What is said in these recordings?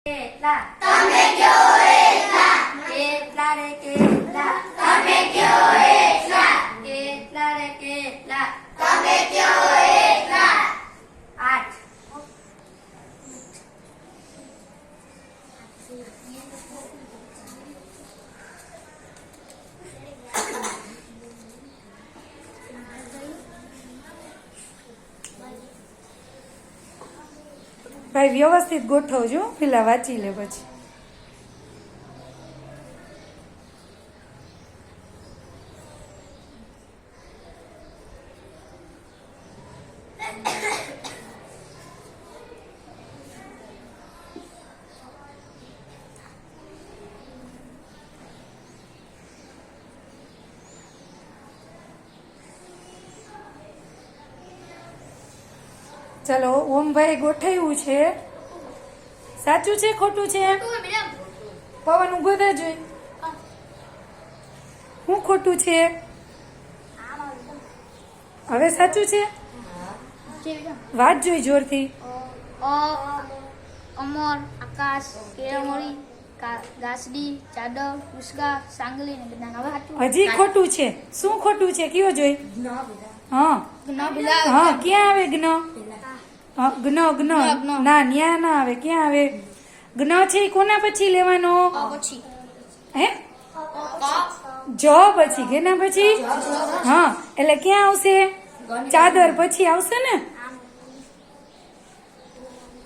કેટલા તમે કયો એટલા કેટલા રે કેટલા તમે કયો એટલા કેટલા રે કેટલા તમે કયો એટલા 8 ભાઈ વ્યવસ્થિત ગોઠવજો, પેલા વાંચી લે પછી. ચાલો ઓમભાઈ ગોઠવ્યું છે. સાચું છે ખોટું છે? પવન ઉભો થા જોઈ. શું ખોટું છે? હવે સાચું છે? વાત જોઈ જોરથી. અમર, આકાશ, કેળવણી, ગાસડી, ચાદર, ઉસ્કા, સાંગલી ને બધા. હવે સાચું. હજી ખોટું છે. શું ખોટું છે કયો જોઈ? હા હા, ક્યાં આવે જ્ઞ? જ્ઞ જ્ઞ ના, ન્યા ના આવે. ક્યાં આવે? જ્ઞ છે એ કોના પછી લેવાનો? પછી હે જ પછી કેના પછી? હા, એટલે ક્યાં આવશે? ચાદર પછી આવશે ને?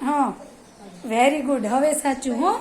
હા, વેરી ગુડ. હવે સાચું. હો